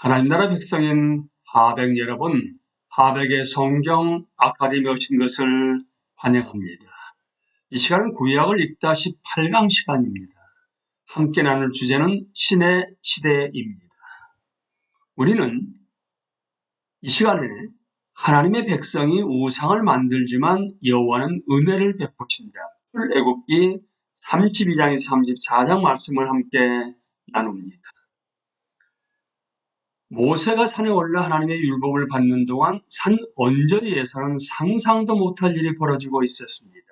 하나님 나라 백성인 하백 여러분, 하백의 성경 아카데미에 오신 것을 환영합니다. 이 시간은 구약을 읽다 18강 시간입니다. 함께 나눌 주제는 신의 시대입니다. 우리는 이 시간에 하나님의 백성이 우상을 만들지만 여호와는 은혜를 베푸신다. 출애굽기 32장에서 34장 말씀을 함께 나눕니다. 모세가 산에 올라 하나님의 율법을 받는 동안 산 언저리에서는 상상도 못할 일이 벌어지고 있었습니다.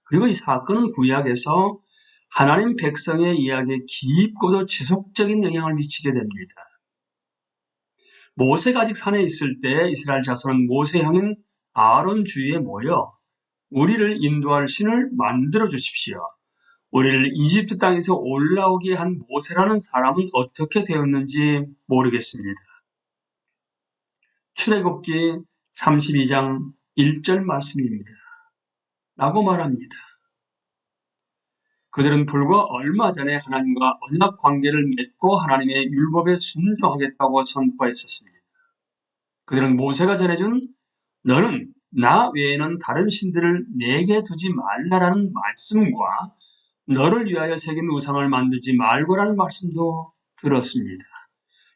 그리고 이 사건은 구약에서 하나님 백성의 이야기에 깊고도 지속적인 영향을 미치게 됩니다. 모세가 아직 산에 있을 때 이스라엘 자손은 모세 형인 아론 주위에 모여 우리를 인도할 신을 만들어 주십시오. 우리를 이집트 땅에서 올라오게 한 모세라는 사람은 어떻게 되었는지 모르겠습니다. 출애굽기 32장 1절 말씀입니다. 라고 말합니다. 그들은 불과 얼마 전에 하나님과 언약 관계를 맺고 하나님의 율법에 순종하겠다고 선포했었습니다. 그들은 모세가 전해준 너는 나 외에는 다른 신들을 내게 두지 말라라는 말씀과 너를 위하여 새긴 우상을 만들지 말고라는 말씀도 들었습니다.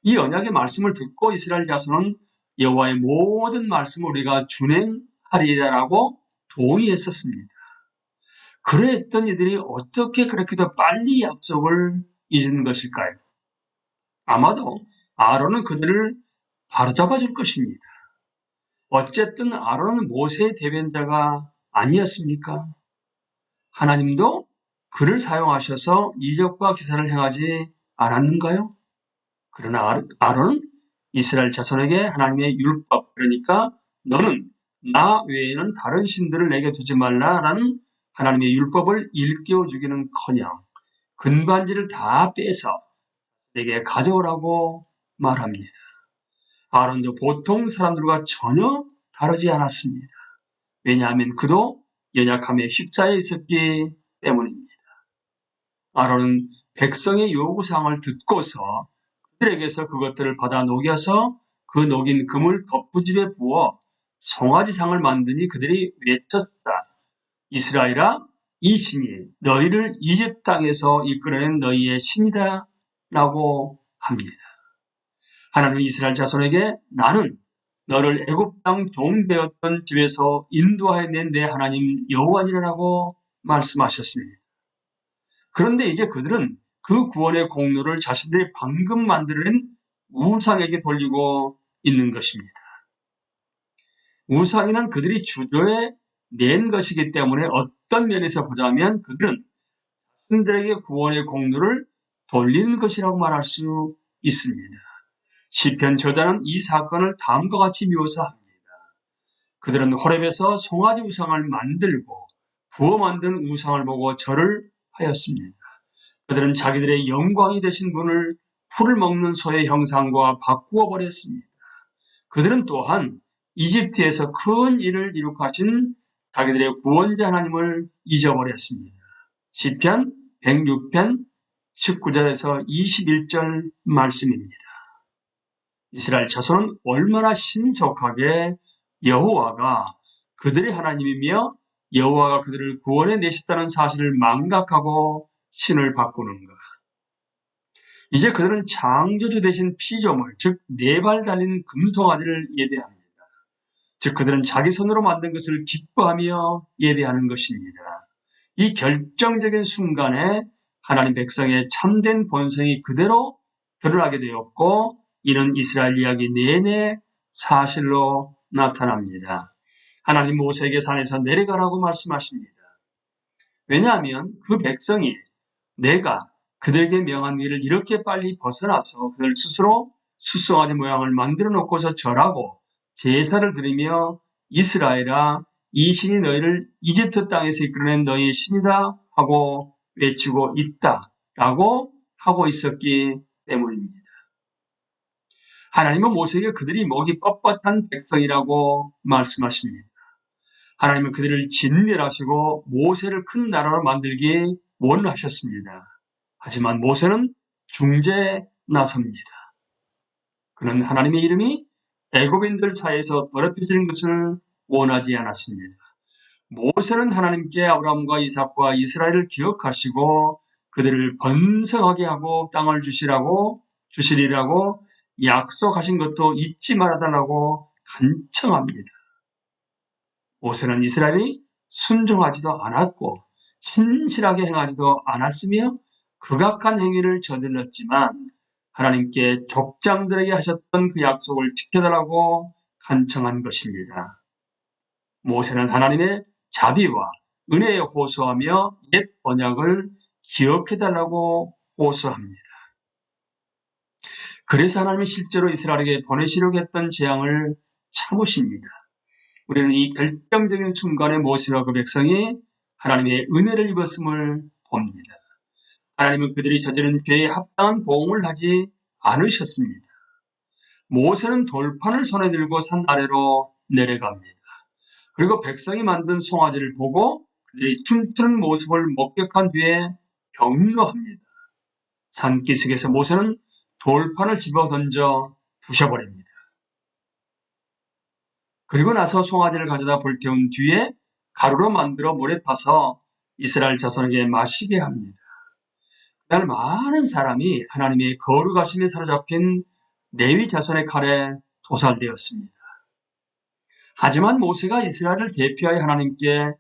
이 언약의 말씀을 듣고 이스라엘 자손은 여호와의 모든 말씀을 우리가 준행하리라고 동의했었습니다. 그러했던 이들이 어떻게 그렇게 더 빨리 약속을 잊은 것일까요? 아마도 아론은 그들을 바로잡아 줄 것입니다. 어쨌든 아론은 모세의 대변자가 아니었습니까? 하나님도 그를 사용하셔서 이적과 기사를 행하지 않았는가요? 그러나 아론은 이스라엘 자손에게 하나님의 율법, 그러니까 너는 나 외에는 다른 신들을 내게 두지 말라라는 하나님의 율법을 일깨워 주기는커녕 금반지를 다 빼서 내게 가져오라고 말합니다. 아론도 보통 사람들과 전혀 다르지 않았습니다. 왜냐하면 그도 연약함에 휩싸여 있었기 때문입니다. 아론은 백성의 요구사항을 듣고서 그들에게서 그것들을 받아 녹여서 그 녹인 금을 덮부집에 부어 송아지상을 만드니 그들이 외쳤다. 이스라엘아, 이 신이 너희를 이집트 땅에서 이끌어낸 너희의 신이다 라고 합니다. 하나님은 이스라엘 자손에게 나는 너를 애굽 땅 종 되었던 집에서 인도하여 낸 내 하나님 여호와니라고 말씀하셨습니다. 그런데 이제 그들은 그 구원의 공로를 자신들이 방금 만들어낸 우상에게 돌리고 있는 것입니다. 우상이란 그들이 주저해 낸 것이기 때문에 어떤 면에서 보자면 그들은 자신들에게 구원의 공로를 돌리는 것이라고 말할 수 있습니다. 시편 저자는 이 사건을 다음과 같이 묘사합니다. 그들은 호렙에서 송아지 우상을 만들고 부어 만든 우상을 보고 절을 하였습니다. 그들은 자기들의 영광이 되신 분을 풀을 먹는 소의 형상과 바꾸어 버렸습니다. 그들은 또한 이집트에서 큰 일을 이룩하신 자기들의 구원자 하나님을 잊어버렸습니다. 시편 106편 19절에서 21절 말씀입니다. 이스라엘 자손은 얼마나 신속하게 여호와가 그들의 하나님이며 여호와가 그들을 구원해 내셨다는 사실을 망각하고 신을 바꾸는가. 이제 그들은 창조주 대신 피조물, 즉 네 발 달린 금송아지를 예배합니다. 즉 그들은 자기 손으로 만든 것을 기뻐하며 예배하는 것입니다. 이 결정적인 순간에 하나님 백성의 참된 본성이 그대로 드러나게 되었고 이는 이스라엘 이야기 내내 사실로 나타납니다. 하나님 모세에게 산에서 내려가라고 말씀하십니다. 왜냐하면 그 백성이 내가 그들에게 명한 일을 이렇게 빨리 벗어나서 그들 스스로 숫송아지 모양을 만들어 놓고서 절하고 제사를 드리며 이스라엘아, 이 신이 너희를 이집트 땅에서 이끌어낸 너희의 신이다 하고 외치고 있다라고 하고 있었기 때문입니다. 하나님은 모세에게 그들이 목이 뻣뻣한 백성이라고 말씀하십니다. 하나님은 그들을 진멸하시고 모세를 큰 나라로 만들기 원하셨습니다. 하지만 모세는 중재에 나섭니다. 그는 하나님의 이름이 애굽인들 사이에서 더럽혀지는 것을 원하지 않았습니다. 모세는 하나님께 아브라함과 이삭과 이스라엘을 기억하시고 그들을 번성하게 하고 땅을 주시리라고 약속하신 것도 잊지 말아달라고 간청합니다. 모세는 이스라엘이 순종하지도 않았고 신실하게 행하지도 않았으며 극악한 행위를 저질렀지만 하나님께 족장들에게 하셨던 그 약속을 지켜달라고 간청한 것입니다. 모세는 하나님의 자비와 은혜에 호소하며 옛 언약을 기억해달라고 호소합니다. 그래서 하나님이 실제로 이스라엘에게 보내시려고 했던 재앙을 참으십니다. 우리는 이 결정적인 순간에 모세와 그 백성이 하나님의 은혜를 입었음을 봅니다. 하나님은 그들이 저지른 죄에 합당한 보응을 하지 않으셨습니다. 모세는 돌판을 손에 들고 산 아래로 내려갑니다. 그리고 백성이 만든 송아지를 보고 그들이 춤추는 모습을 목격한 뒤에 격려합니다. 산기슭에서 모세는 돌판을 집어 던져 부셔버립니다. 그리고 나서 송아지를 가져다 불태운 뒤에 가루로 만들어 물에 타서 이스라엘 자손에게 마시게 합니다. 그날 많은 사람이 하나님의 거룩하심에 사로잡힌 레위 자손의 칼에 도살되었습니다. 하지만 모세가 이스라엘을 대표하여 하나님께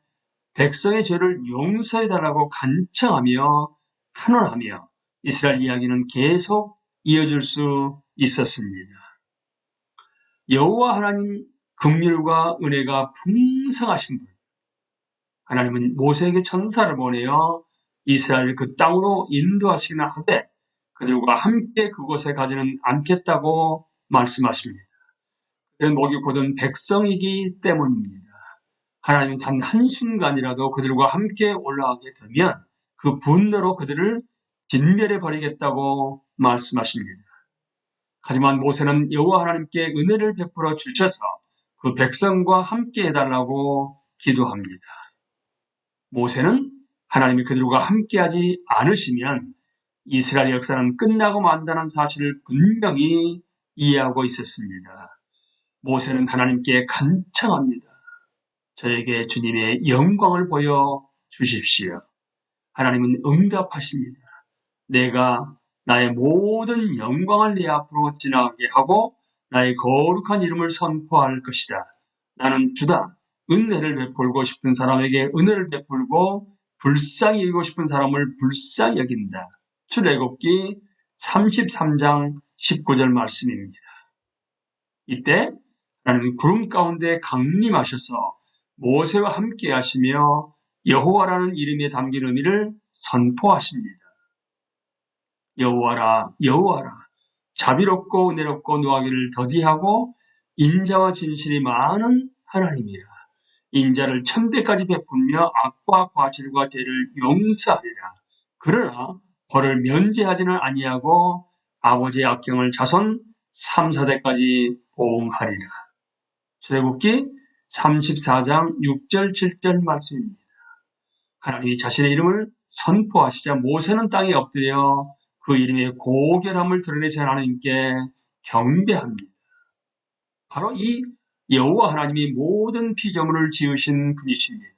백성의 죄를 용서해달라고 간청하며 탄원하며 이스라엘 이야기는 계속 이어질 수 있었습니다. 여호와 하나님 긍휼과 은혜가 풍성하신 분, 하나님은 모세에게 천사를 보내어 이스라엘을 그 땅으로 인도하시기나 하되 그들과 함께 그곳에 가지는 않겠다고 말씀하십니다. 그들은 목이 곧은 백성이기 때문입니다. 하나님은 단 한순간이라도 그들과 함께 올라가게 되면 그 분노로 그들을 진멸해 버리겠다고 말씀하십니다. 하지만 모세는 여호와 하나님께 은혜를 베풀어 주셔서 그 백성과 함께 해달라고 기도합니다. 모세는 하나님이 그들과 함께하지 않으시면 이스라엘 역사는 끝나고 만다는 사실을 분명히 이해하고 있었습니다. 모세는 하나님께 간청합니다. 저에게 주님의 영광을 보여 주십시오. 하나님은 응답하십니다. 내가 나의 모든 영광을 네 앞으로 지나가게 하고 나의 거룩한 이름을 선포할 것이다. 나는 주다. 은혜를 베풀고 싶은 사람에게 은혜를 베풀고 불쌍히 여기고 싶은 사람을 불쌍히 여긴다. 출애굽기 33장 19절 말씀입니다. 이때 하나님은 구름 가운데 강림하셔서 모세와 함께 하시며 여호와라는 이름에 담긴 의미를 선포하십니다. 여호와라 여호와라 자비롭고 은혜롭고 노하기를 더디하고 인자와 진실이 많은 하나님이라. 인자를 천대까지 베풀며 악과 과실과 죄를 용서하리라. 그러나 벌을 면제하지는 아니하고 아버지의 악경을 자손 3, 4대까지 보응하리라. 출애굽기 34장 6절 7절 말씀입니다. 하나님이 자신의 이름을 선포하시자 모세는 땅에 엎드려 그 이름의 고결함을 드러내신 하나님께 경배합니다. 바로 이 여호와 하나님이 모든 피조물을 지으신 분이십니다.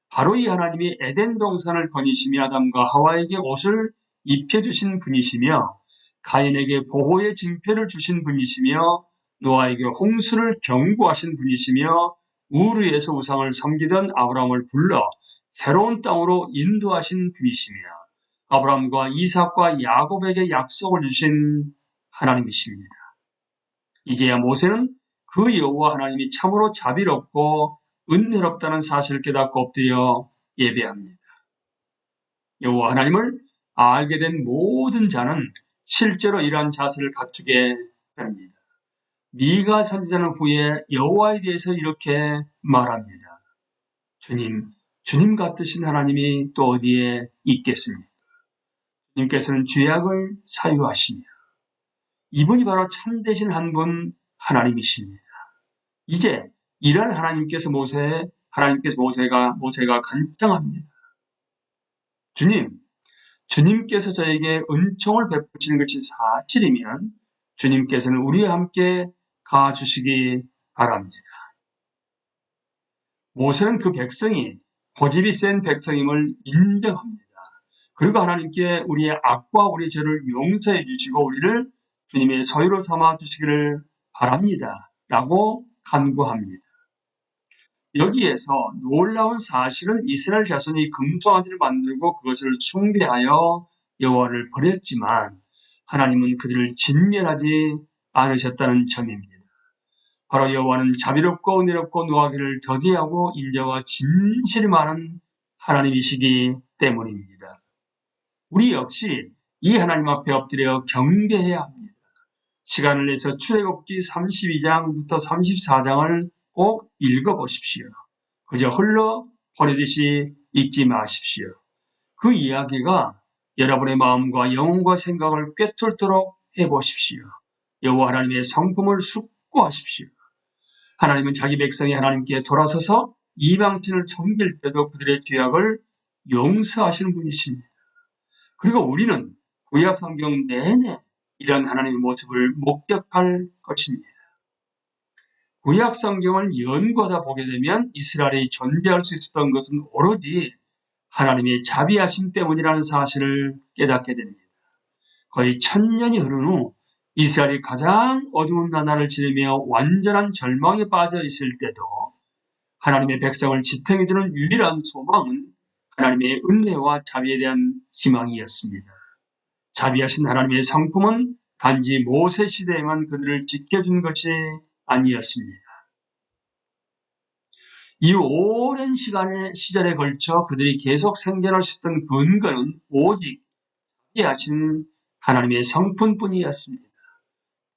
바로 이 하나님이 에덴 동산을 거니시며 아담과 하와에게 옷을 입혀주신 분이시며 가인에게 보호의 징표를 주신 분이시며 노아에게 홍수를 경고하신 분이시며 우르에서 우상을 섬기던 아브라함을 불러 새로운 땅으로 인도하신 분이시며 아브라함과 이삭과 야곱에게 약속을 주신 하나님이십니다. 이제야 모세는 그 여호와 하나님이 참으로 자비롭고 은혜롭다는 사실을 깨닫고 엎드려 예배합니다. 여호와 하나님을 알게 된 모든 자는 실제로 이러한 자세를 갖추게 됩니다. 미가 선지자는 후에 여호와에 대해서 이렇게 말합니다. 주님 같으신 하나님이 또 어디에 있겠습니까? 주님께서는 죄악을 사유하시며 이분이 바로 참되신 한 분 하나님이십니다. 이제 이런 하나님께서 모세가 간청합니다. 주님께서 저에게 은총을 베푸시는 것이 사실이면 주님께서는 우리와 함께 가주시기 바랍니다. 모세는 그 백성이 고집이 센 백성임을 인정합니다. 그리고 하나님께 우리의 악과 우리의 죄를 용서해 주시고 우리를 주님의 소유로 삼아 주시기를 바랍니다. 라고 간구합니다. 여기에서 놀라운 사실은 이스라엘 자손이 금송아지를 만들고 그것을 숭배하여 여호와를 버렸지만 하나님은 그들을 진멸하지 않으셨다는 점입니다. 바로 여호와는 자비롭고 은혜롭고 노하기를 더디하고 인자와 진실이 많은 하나님이시기 때문입니다. 우리 역시 이 하나님 앞에 엎드려 경배해야 합니다. 시간을 내서 출애굽기 32장부터 34장을 꼭 읽어보십시오. 그저 흘러버리듯이 읽지 마십시오. 그 이야기가 여러분의 마음과 영혼과 생각을 꿰뚫도록 해보십시오. 여호와 하나님의 성품을 숙고하십시오. 하나님은 자기 백성이 하나님께 돌아서서 이방신을 섬길 때도 그들의 죄악을 용서하시는 분이십니다. 그리고 우리는 구약 성경 내내 이런 하나님의 모습을 목격할 것입니다. 구약 성경을 연구하다 보게 되면 이스라엘이 존재할 수 있었던 것은 오로지 하나님의 자비하심 때문이라는 사실을 깨닫게 됩니다. 거의 1000년이 흐른 후 이스라엘이 가장 어두운 나날을 지내며 완전한 절망에 빠져 있을 때도 하나님의 백성을 지탱해주는 유일한 소망은 하나님의 은혜와 자비에 대한 희망이었습니다. 자비하신 하나님의 성품은 단지 모세 시대에만 그들을 지켜준 것이 아니었습니다. 이 오랜 시절에 걸쳐 그들이 계속 생존할 수 있었던 근거는 오직 자비하신 하나님의 성품뿐이었습니다.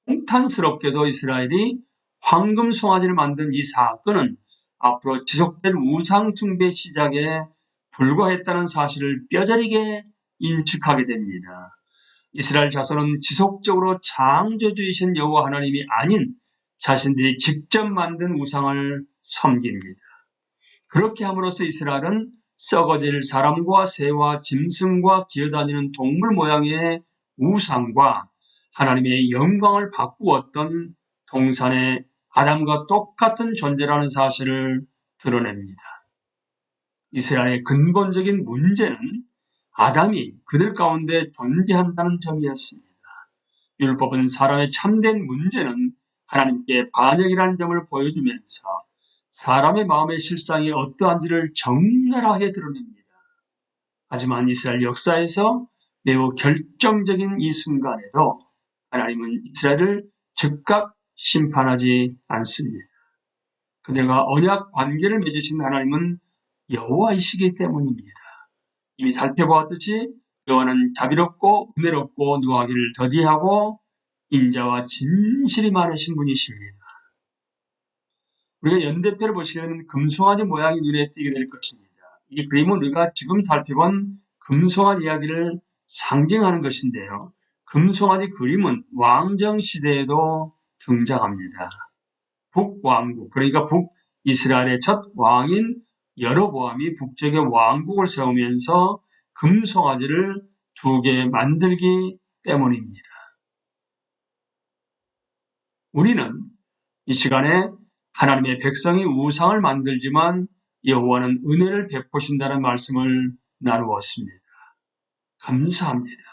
통탄스럽게도 이스라엘이 황금 송아지를 만든 이 사건은 앞으로 지속될 우상 숭배 시작에 불과했다는 사실을 뼈저리게 인식하게 됩니다. 이스라엘 자손은 지속적으로 창조주이신 여호와 하나님이 아닌 자신들이 직접 만든 우상을 섬깁니다. 그렇게 함으로써 이스라엘은 썩어질 사람과 새와 짐승과 기어다니는 동물 모양의 우상과 하나님의 영광을 바꾸었던 동산의 아담과 똑같은 존재라는 사실을 드러냅니다. 이스라엘의 근본적인 문제는 아담이 그들 가운데 존재한다는 점이었습니다. 율법은 사람의 참된 문제는 하나님께 반역이라는 점을 보여주면서 사람의 마음의 실상이 어떠한지를 적나라하게 드러냅니다. 하지만 이스라엘 역사에서 매우 결정적인 이 순간에도 하나님은 이스라엘을 즉각 심판하지 않습니다. 그들과 언약 관계를 맺으신 하나님은 여호와이시기 때문입니다. 이미 살펴보았듯이 여호와는 자비롭고 은혜롭고 노하기를 더디하고 인자와 진실이 많으신 분이십니다. 우리가 연대표를 보시게 되면 금송아지 모양이 눈에 띄게 될 것입니다. 이 그림은 우리가 지금 살펴본 금송아지 이야기를 상징하는 것인데요. 금송아지 그림은 왕정시대에도 등장합니다. 북왕국, 그러니까 북이스라엘의 첫 왕인 여로보암이 북쪽에 왕국을 세우면서 금송아지를 2개 만들기 때문입니다. 우리는 이 시간에 하나님의 백성이 우상을 만들지만 여호와는 은혜를 베푸신다는 말씀을 나누었습니다. 감사합니다.